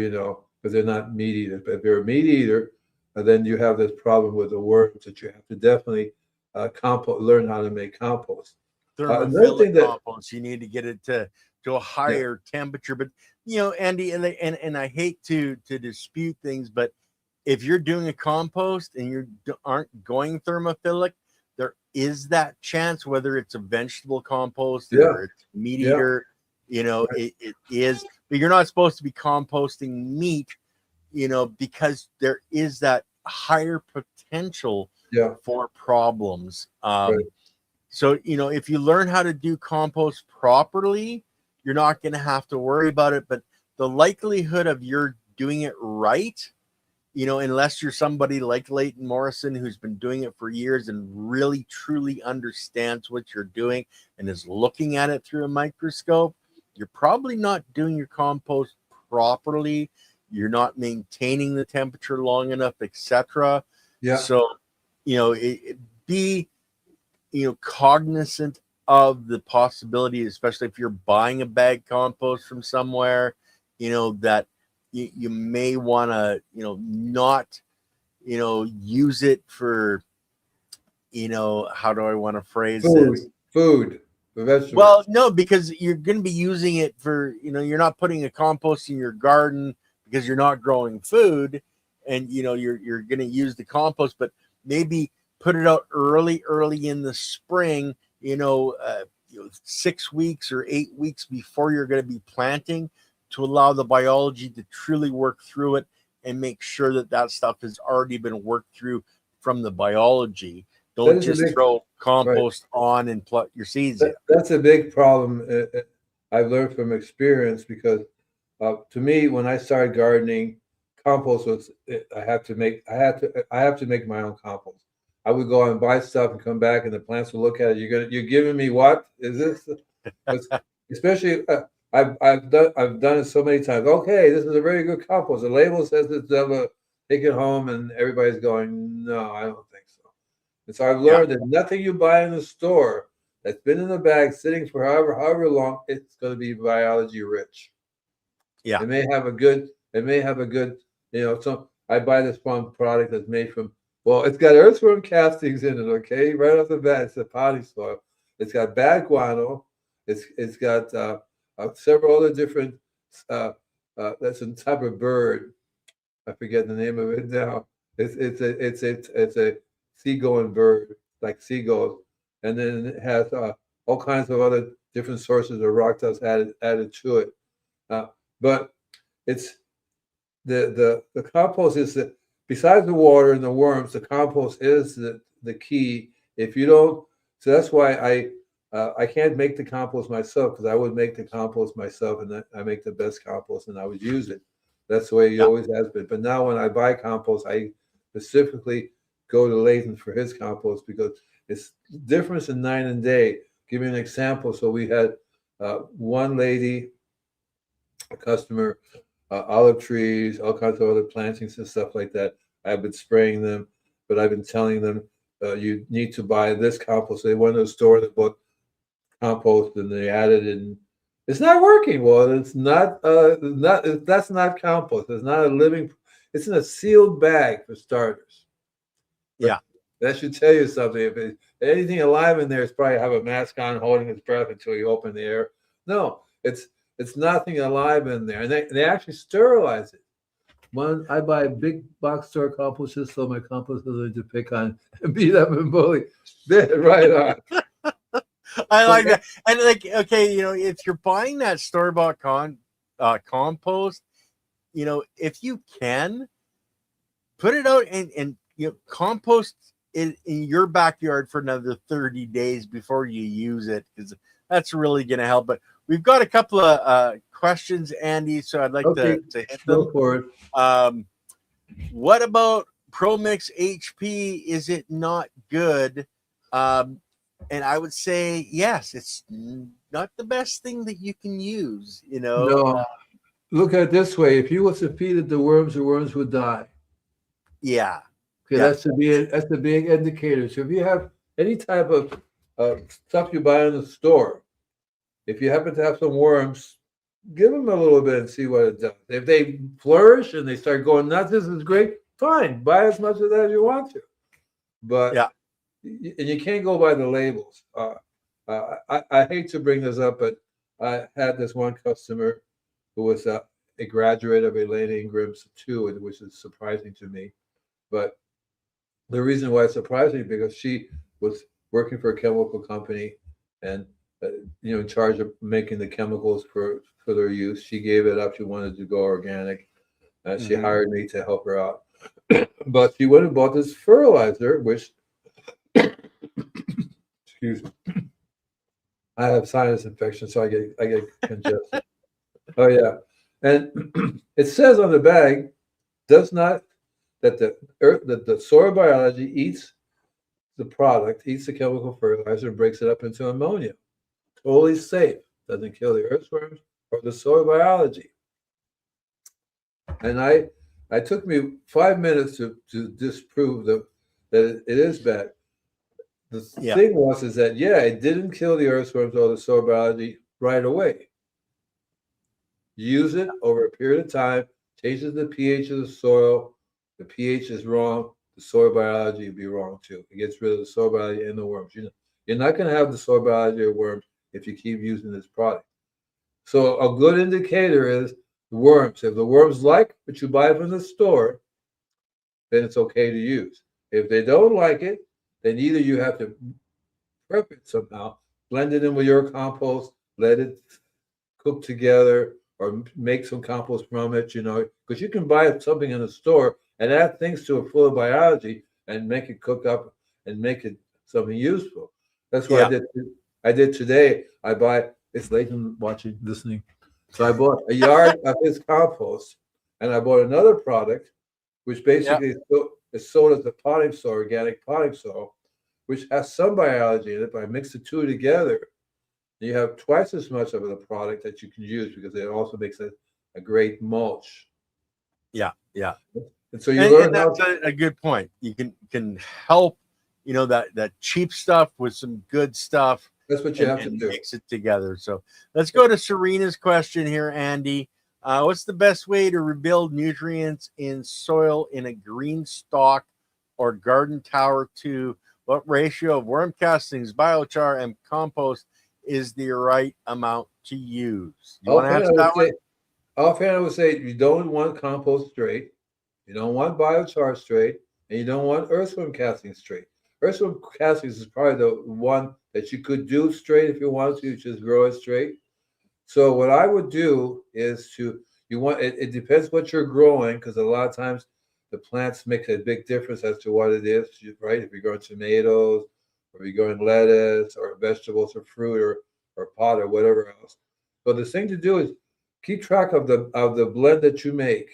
because they're not meat eaters. But if you're a meat eater, then you have this problem with the worms that you have to definitely learn how to make compost. Thermophilic compost, you need to get it to a higher temperature. But Andy, and I hate to dispute things, but if you're doing a compost and you aren't going thermophilic, there is that chance, whether it's a vegetable compost or it's meat eater, it is. But you're not supposed to be composting meat, because there is that higher potential for problems. So, if you learn how to do compost properly, you're not going to have to worry about it. But the likelihood of you're doing it right, unless you're somebody like Leighton Morrison, who's been doing it for years and really truly understands what you're doing and is looking at it through a microscope, you're probably not doing your compost properly. You're not maintaining the temperature long enough, etc. Yeah. So, be cognizant of the possibility, especially if you're buying a bag compost from somewhere, that you may want to, not, use it for, how do I want to phrase this? Food, for vegetables. Well, no, because you're going to be using it for, you're not putting a compost in your garden because you're not growing food, and, you're going to use the compost, but maybe put it out early in the spring, 6 weeks or 8 weeks before you're going to be planting, to allow the biology to truly work through it and make sure that stuff has already been worked through from the biology. Don't just throw compost on and pluck your seeds in. That's a big problem. I've learned from experience, because to me, when I started gardening, compost was, I have to make my own compost. I would go out and buy stuff and come back, and the plants would look at it. You're giving me what? Is this? Especially, I've done it so many times. Okay, this is a very good compost. The label says it's take it home, and everybody's going, no, I don't think so. And so I've learned that nothing you buy in the store that's been in the bag sitting for however long, it's going to be biology rich. Yeah, it may have a good. So I buy this one product that's made from. Well, it's got earthworm castings in it, okay? Right off the bat, it's a potting soil. It's got bad guano. It's got several other different. That's a type of bird. I forget the name of it now. It's a seagoing bird, like seagulls, and then it has all kinds of other different sources of rock dust added to it. But it's the compost is the. Besides the water and the worms, the compost is the key. If you don't, so that's why I can't make the compost myself, because I would make the compost myself, and I make the best compost, and I would use it. That's the way it always has been. But now when I buy compost, I specifically go to Leighton for his compost, because it's difference in night and day. Give you an example. So we had one lady, a customer. Olive trees, all kinds of other plantings and stuff like that. I've been spraying them, but I've been telling them you need to buy this compost. They went to the store, they bought compost, and they added it, and it's not working. Well, it's not. That's not compost. It's not a living. It's in a sealed bag for starters. But that should tell you something. If anything alive in there, it's probably have a mask on, holding its breath until you open the air. No, it's nothing alive in there, and they actually sterilize it. When I buy a big box store compost, just so my compost doesn't to pick on and beat up and bully, right on. I like that. And okay, if you're buying that store-bought compost, if you can, put it out and compost it in your backyard for another 30 days before you use it, because that's really going to help. But we've got a couple of questions, Andy, so I'd like to hit them. Go for it. What about ProMix HP? Is it not good? And I would say yes. It's not the best thing that you can use. No. Look at it this way: if you was to feed it the worms would die. Yeah. Okay, that's the big indicator. So if you have any type of stuff you buy in the store, if you happen to have some worms, give them a little bit and see what it does. If they flourish and they start going nuts, this is great. Fine, buy as much of that as you want to. But and you can't go by the labels. I hate to bring this up, but I had this one customer who was a graduate of Elaine Ingram's too, which is surprising to me. But the reason why it's surprising is because she was working for a chemical company and in charge of making the chemicals for their use. She gave it up. She wanted to go organic. She hired me to help her out. But she went and bought this fertilizer, which Excuse me. I have sinus infection, so I get congested. Oh yeah, and it says on the bag, does not that the earth that the soil biology eats the product, eats the chemical fertilizer, and breaks it up into ammonia. Totally safe. Doesn't kill the earthworms or the soil biology. And I took me 5 minutes to disprove that it is bad. The thing was is that it didn't kill the earthworms or the soil biology right away. Use it over a period of time, changes the pH of the soil. The pH is wrong, the soil biology would be wrong too. It gets rid of the soil biology and the worms. You're not going to have the soil biology or worms if you keep using this product. So a good indicator is the worms. If the worms like what you buy from the store, then it's okay to use. If they don't like it, then either you have to prep it somehow, blend it in with your compost, let it cook together, or make some compost from it, because you can buy something in the store and add things to it full of biology and make it cook up and make it something useful. That's what I did today. It's late in listening. So I bought a yard of his compost, and I bought another product, which basically is sold as a potting soil, organic potting soil, which has some biology in it. But I mix the two together, you have twice as much of the product that you can use because it also makes a great mulch. Yeah. And so you learn that's a good point. You can help, that cheap stuff with some good stuff. That's what you have to do. Mix it together. So let's go to Serena's question here, Andy. What's the best way to rebuild nutrients in soil in a green stalk or garden tower 2? What ratio of worm castings, biochar, and compost is the right amount to use? You want to answer that one? Offhand, I would say you don't want compost straight, you don't want biochar straight, and you don't want earthworm casting straight. Earthworm castings is probably the one that you could do straight if you wanted to, just grow it straight. So what I would do is it depends what you're growing, because a lot of times the plants make a big difference as to what it is, right? If you're growing tomatoes, or if you're growing lettuce, or vegetables, or fruit, or pot, or whatever else. So the thing to do is keep track of the blend that you make,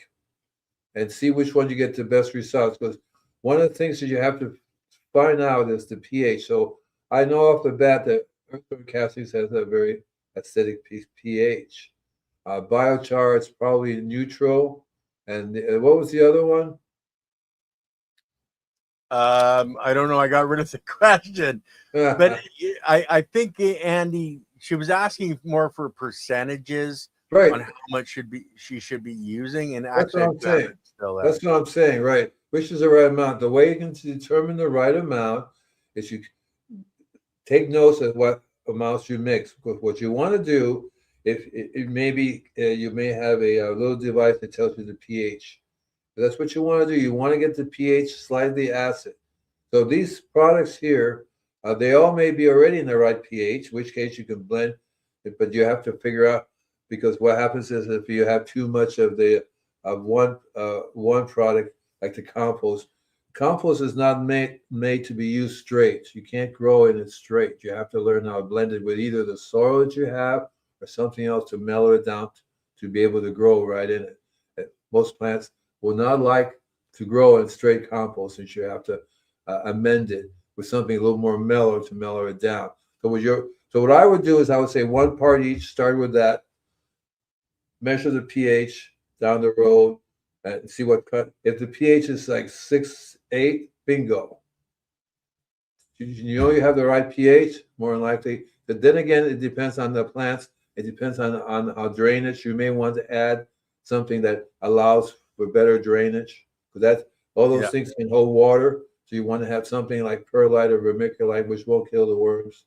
and see which one you get the best results. Because one of the things that you have to find out is the pH. So I know off the bat that earthworm castings has a very acidic pH. Biochar, it's probably neutral. And what was the other one? I don't know. I got rid of the question, but I think Andy, she was asking more for percentages, right, on how much she should be using, and that's what I'm saying. That's what I'm saying, right? Which is the right amount? The way you can determine the right amount is you take notes of what amounts you mix. Because what you want to do, if it maybe you may have a little device that tells you the pH. That's what you want to do. You want to get the pH slightly acid. So these products here, they all may be already in the right pH, in which case you can blend it, but you have to figure out, because what happens is if you have too much of one product, like the compost is not made to be used straight. You can't grow in it straight. You have to learn how to blend it with either the soil that you have or something else to mellow it down to be able to grow right in it. Most plants will not like to grow in straight compost, since you have to amend it with something a little more mellow to mellow it down. So what I would do is I would say 1 part each, start with that, measure the pH down the road, and see what cut. If the pH is like 6, 8, bingo. You have the right pH, more than likely. But then again, it depends on the plants. It depends on how drainage. You may want to add something that allows for better drainage, because all those things can hold water. So you want to have something like perlite or vermiculite, which won't kill the worms,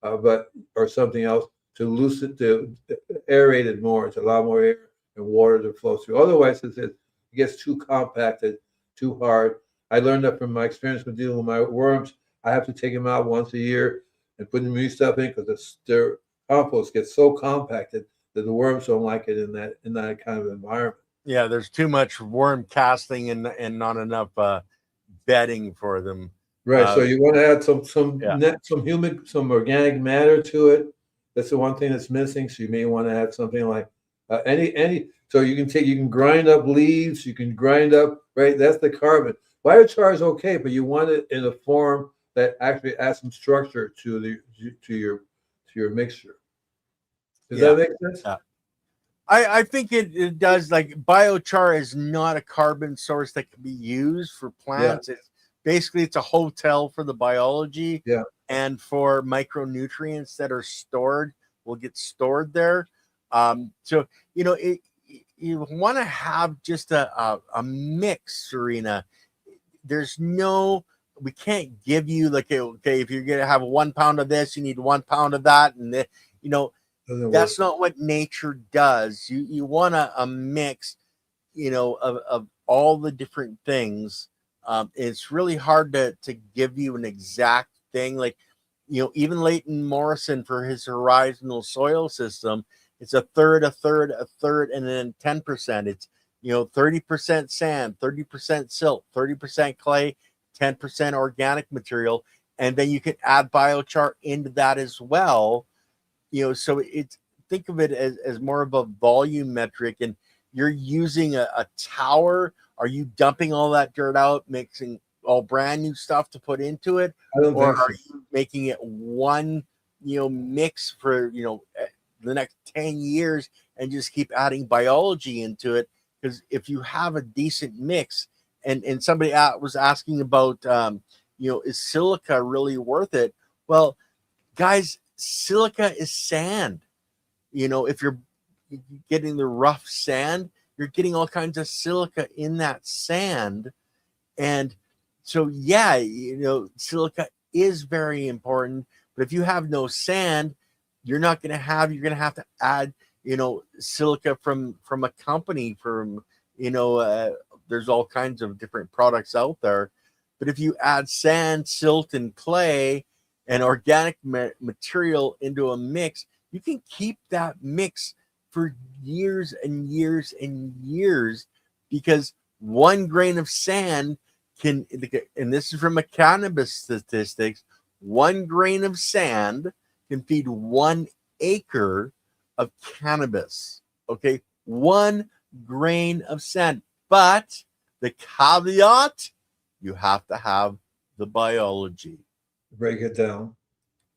or something else to loosen, to aerate it more, to allow more air and water to flow through. Otherwise, it gets too compacted, too hard. I learned that from my experience with dealing with my worms. I have to take them out once a year and put new stuff in, because their compost gets so compacted that the worms don't like it in that kind of environment. Yeah, there's too much worm casting and not enough bedding for them. Right. So you want to add Yeah. some organic matter to it. That's the one thing that's missing. So you may want to add something like any. So you can grind up leaves. You can grind up, right. That's the carbon. Biochar is okay, but you want it in a form that actually adds some structure to your mixture. Does Yeah. that make sense? Yeah. I think it does. Like biochar is not a carbon source that can be used for Yeah. plants. It's a hotel for the biology Yeah. and for micronutrients that are stored will get stored there. So you want to have just a mix, Serena. We can't give you like, okay, if you're gonna have 1 pound of this, you need 1 pound of that, and you know Doesn't work. that's not what nature does. You want a mix, of all the different things. It's really hard to give you an exact thing. Like, even Leighton Morrison for his horizontal soil system, it's a third, a third, a third, and then 10%. It's 30% sand, 30% silt, 30% clay, 10% organic material, and then you can add biochar into that as well. So it's think of it as more of a volume metric, and you're using a tower. Are you dumping all that dirt out, mixing all brand new stuff to put into it, I don't or think so. are you making it one mix for the next 10 years and just keep adding biology into it? Because if you have a decent mix, and somebody was asking about is silica really worth it? Well, guys, silica is sand. If you're getting the rough sand, you're getting all kinds of silica in that sand. And so, yeah, silica is very important. But if you have no sand, you're going to have to add, silica from a company, there's all kinds of different products out there. But if you add sand, silt, and clay and organic material into a mix, you can keep that mix for years and years and years, because 1 grain of sand can, and this is from a cannabis statistics, 1 grain of sand can feed 1 acre of cannabis. Okay, 1 grain of sand. But the caveat, you have to have the biology. Break it down.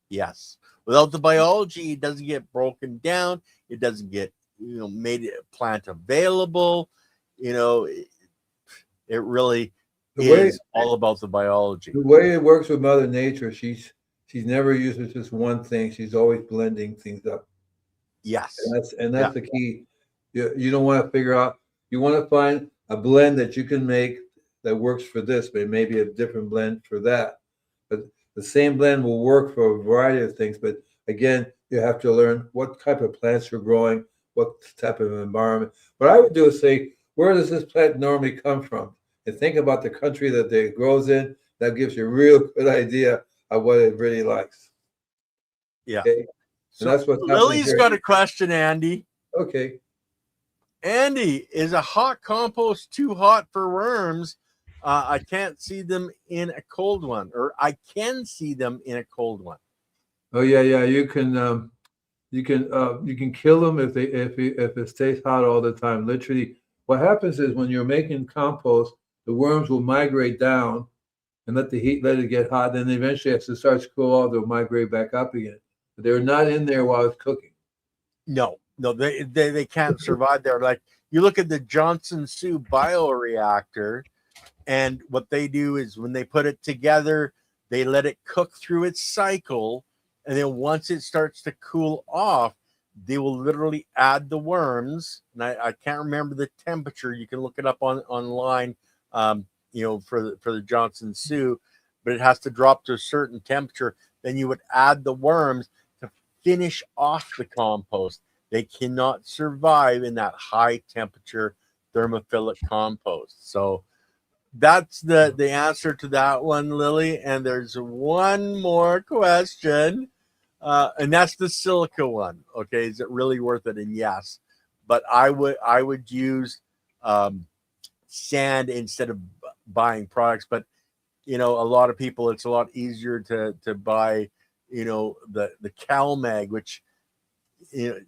Yes. Without the biology, it doesn't get broken down. It doesn't get, made plant available. It really is all about the biology. The way it works with Mother Nature, she's never uses just one thing. She's always blending things up. Yes. And that's the key. You don't want to figure out. You want to find a blend that you can make that works for this, but maybe a different blend for that. But the same blend will work for a variety of things. But again, you have to learn what type of plants you're growing, what type of environment. What I would do is say, where does this plant normally come from? And think about the country that it grows in. That gives you a real good idea of what it really likes. Yeah. Okay? So and that's what's Lily's here. got a question, Andy. Okay. Andy, is a hot compost too hot for worms? I can't see them in a cold one, or I can see them in a cold one. Oh yeah. You can kill them if it stays hot all the time. Literally, what happens is when you're making compost, the worms will migrate down and let it get hot. Then eventually, as it starts to cool off, they'll migrate back up again. But they're not in there while it's cooking. No, they can't survive there. Like, you look at the Johnson Sioux bioreactor, and what they do is when they put it together, they let it cook through its cycle, and then once it starts to cool off, they will literally add the worms. And I can't remember the temperature. You can look it up online, for the Johnson Sioux, but it has to drop to a certain temperature. Then you would add the worms to finish off the compost. They cannot survive in that high temperature thermophilic compost. So that's the answer to that one, Lily. And there's one more question, and that's the silica one. Okay, is it really worth it? And yes, but I would use sand instead of buying products. But you know, a lot of people, it's a lot easier to buy, you know, the CalMag, which, you know,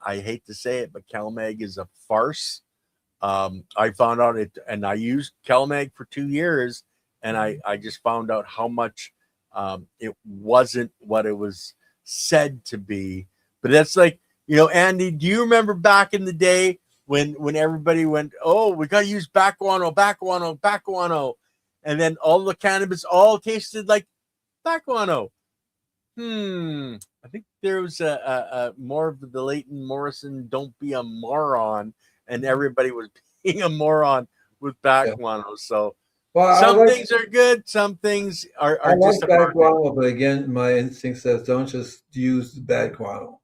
I hate to say it, but CalMag is a farce. I found out it, and I used CalMag for 2 years, and I just found out how much it wasn't what it was said to be. But that's like, you know, Andy, do you remember back in the day when everybody went, oh, we got to use back guano, and then all the cannabis all tasted like back guano. I think there was a more of the Leighton Morrison "Don't Be a Moron," and everybody was being a moron with back guano. So some things are good, some things are I just like bad guano, but again, my instinct says don't just use bad guano.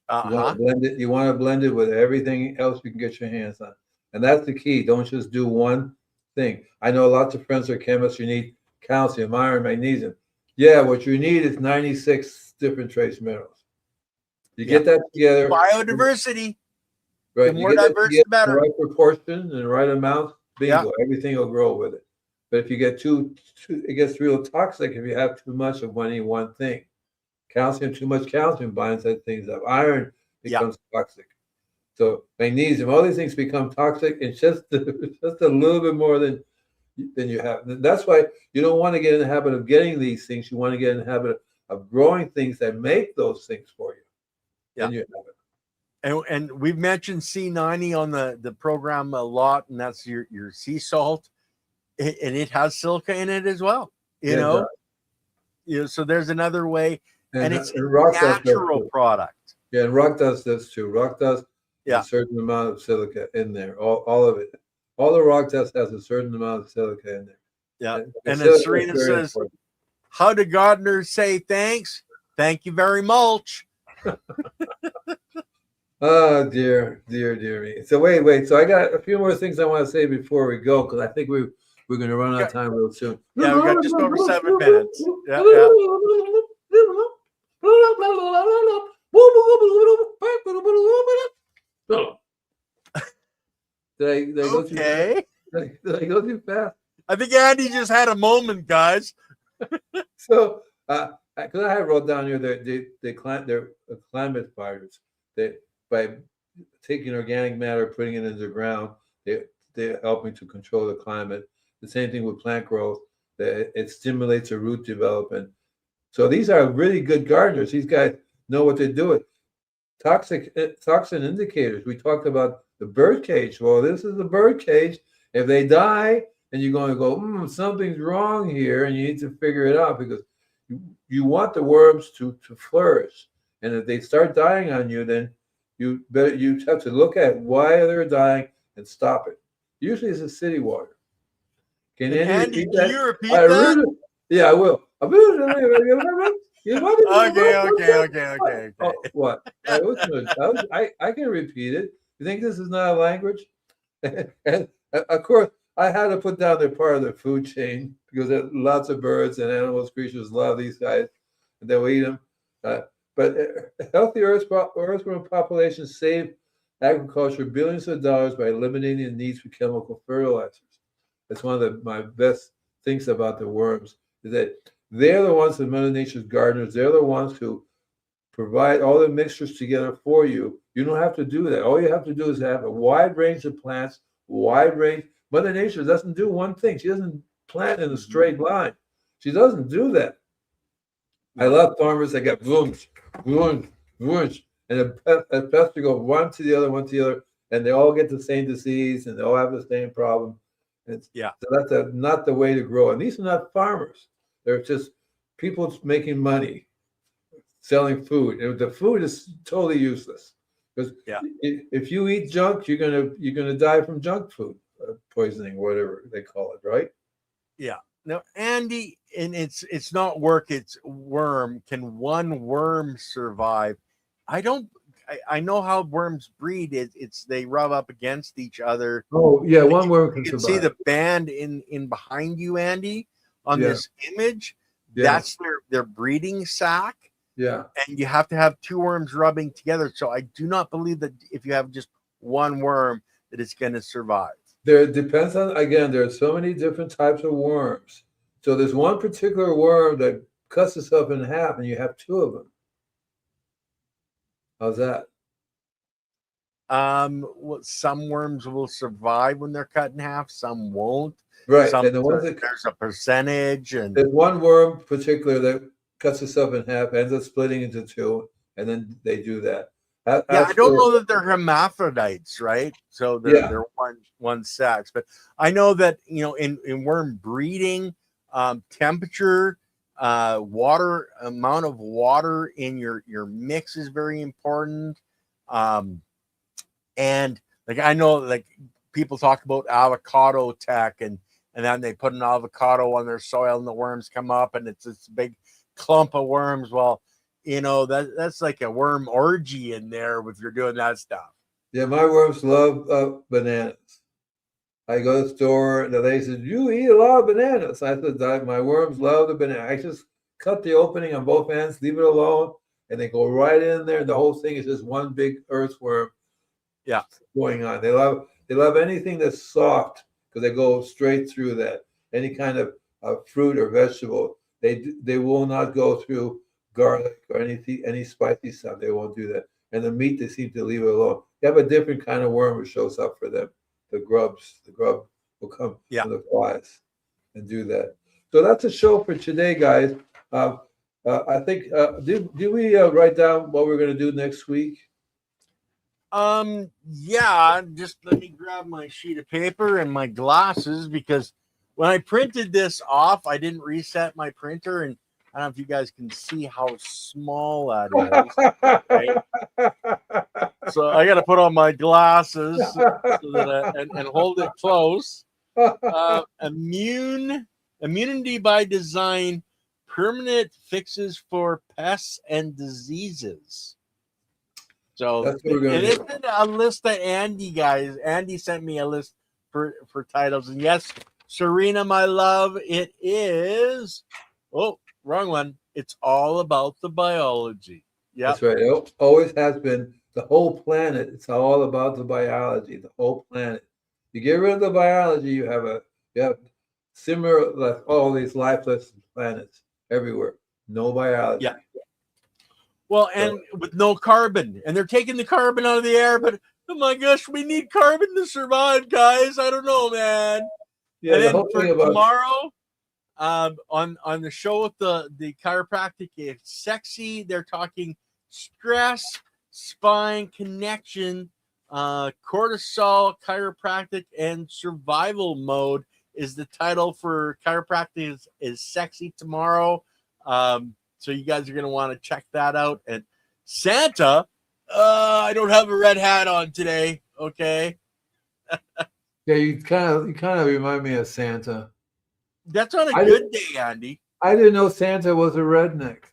You want to blend it. You want to blend it with everything else you can get your hands on, and that's the key. Don't just do one thing. I know lots of friends are chemists. You need calcium, iron, magnesium. Yeah, what you need is 96 different trace minerals. You get that together. Biodiversity. Right. The more diverse, the better. The right proportion and the right amount. Bingo. Everything will grow with it. But if you get too, it gets real toxic if you have too much of any one thing. Calcium, too much calcium binds that things up. Iron becomes toxic. So magnesium, all these things become toxic. It's just a little bit more than you have. That's why you don't want to get in the habit of getting these things. You want to get in the habit of growing things that make those things for you. Yeah. And you have it. And we've mentioned C90 on the program a lot, and that's your sea salt, and it has silica in it as well. You know, so there's another way, and it's a natural product. Yeah, and rock dust does too. Rock dust has a certain amount of silica in there. All of it. All the rock dust has a certain amount of silica in there. Yeah, and then Serena says, important. How do gardeners say thanks? Thank you very much. Oh, dear me. So wait. So I got a few more things I want to say before we go, because I think we're going to run out of time real soon. Yeah, we got just over 7 minutes. Yeah. Did I go too fast? Did I go too fast? I think Andy just had a moment, guys. So, because I wrote down here that they're climate fighters. That by taking organic matter, putting it into the ground, they're helping to control the climate. The same thing with plant growth. That it stimulates a root development. So these are really good gardeners. These guys know what they're doing. Toxin indicators. We talked about the bird cage. Well, this is the bird cage. If they die, and you're going to go, something's wrong here, and you need to figure it out, because you want the worms to flourish. And if they start dying on you, then you have to look at why they're dying and stop it. Usually it's a city water. Can Andy can you repeat that? Yeah, I will. Okay. Oh, what? I can repeat it. You think this is not a language? And of course, I had to put down they're part of the food chain, because lots of birds and animals, creatures love these guys, and they'll eat them. But healthy earthworm populations save agriculture billions of dollars by eliminating the needs for chemical fertilizers. That's one of my best things about the worms, is that they're the ones that Mother Nature's gardeners. They're the ones who provide all the mixtures together for you. You don't have to do that. All you have to do is have a wide range of plants, wide range. Mother Nature doesn't do one thing. She doesn't plant in a straight line. She doesn't do that. I love farmers that get whoosh, and a pest to go one to the other, and they all get the same disease, and they all have the same problem. So that's not the way to grow. And these are not farmers. They're just people making money, selling food. And the food is totally useless, because if you eat junk, you're gonna die from junk food poisoning, whatever they call it, right? Yeah. Now, Andy, and it's not work, it's worm. Can one worm survive? I know how worms breed. It's they rub up against each other. Oh yeah, one worm can survive. See the band in behind you, Andy, on this image. That's their breeding sac. Yeah. And you have to have two worms rubbing together. So I do not believe that if you have just one worm that it's going to survive. There depends on, again, there are so many different types of worms. So there's one particular worm that cuts itself in half, and you have two of them. How's that? Some worms will survive when they're cut in half, some won't. Right. Some, And the ones that there's a percentage, and there's one worm particular that cuts itself in half, ends up splitting into two, and then they do that. yeah, I don't know that they're hermaphrodites, right? So they're one sex, but I know that in worm breeding, temperature, water, amount of water in your mix is very important. And like I know, like people talk about avocado tech, and then they put an avocado on their soil, and the worms come up, and it's this big clump of worms. Well, that's like a worm orgy in there if you're doing that stuff. Yeah, my worms love bananas. I go to the store, and the lady says, "You eat a lot of bananas." I said, "My worms love the banana." I just cut the opening on both ends, leave it alone, and they go right in there. And the whole thing is just one big earthworm. Yeah, going on. They love anything that's soft because they go straight through that. Any kind of fruit or vegetable, they will not go through garlic or any spicy stuff. They won't do that. And the meat, they seem to leave it alone. You have a different kind of worm that shows up for them. The grub will come from the flies and do that. So that's a show for today, guys. I think did we write down what we're going to do next week? Yeah, just let me grab my sheet of paper and my glasses, because when I printed this off, I didn't reset my printer, and I don't know if you guys can see how small that is. Right? So I got to put on my glasses so that and hold it close. Immunity by design, permanent fixes for pests and diseases. So that's what we're going to do. It isn't a list that Andy sent me a list for titles. And yes, Serena, my love, it is. Oh, wrong one. It's all about the biology. Yeah, that's right. It always has been. The whole planet. It's all about the biology. The whole planet. You get rid of the biology, you have similar like all these lifeless planets everywhere. No biology. Yeah. Well, and with no carbon, and they're taking the carbon out of the air, but oh my gosh, we need carbon to survive, guys. I don't know, man. Yeah, and then for tomorrow, on the show with the chiropractic, it's sexy. They're talking stress, spine connection, cortisol, chiropractic, and survival mode is the title for chiropractic is sexy tomorrow. So you guys are going to want to check that out. And Santa, I don't have a red hat on today. Okay. Yeah, you kind of remind me of Santa. That's on a good day, Andy. I didn't know Santa was a redneck.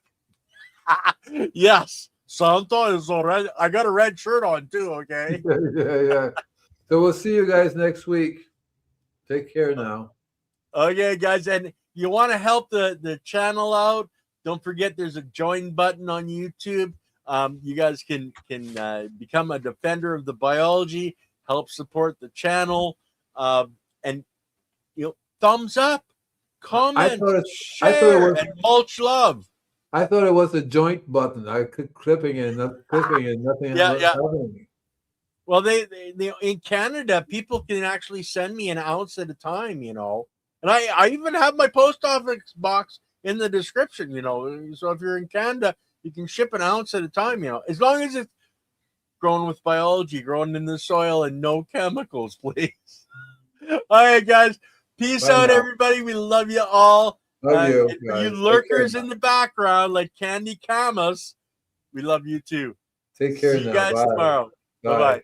Yes, Santa is a red. I got a red shirt on too. Okay. Yeah. So we'll see you guys next week. Take care now. Okay, guys, and you want to help the channel out? Don't forget, there's a join button on YouTube. You guys can become a defender of the biology, help support the channel, and thumbs up, comment, share, and mulch love. I thought it was a joint button. I could clipping and nothing. Yeah. Well, they in Canada, people can actually send me an ounce at a time, and I even have my post office box in the description, so if you're in Canada, you can ship an ounce at a time, as long as it's grown with biology, grown in the soil, and no chemicals, please. All right, guys. Peace out, everybody. We love you all. Love you, you lurkers in the background like Candy Camus, we love you too. Take care. See you guys tomorrow. Bye-bye.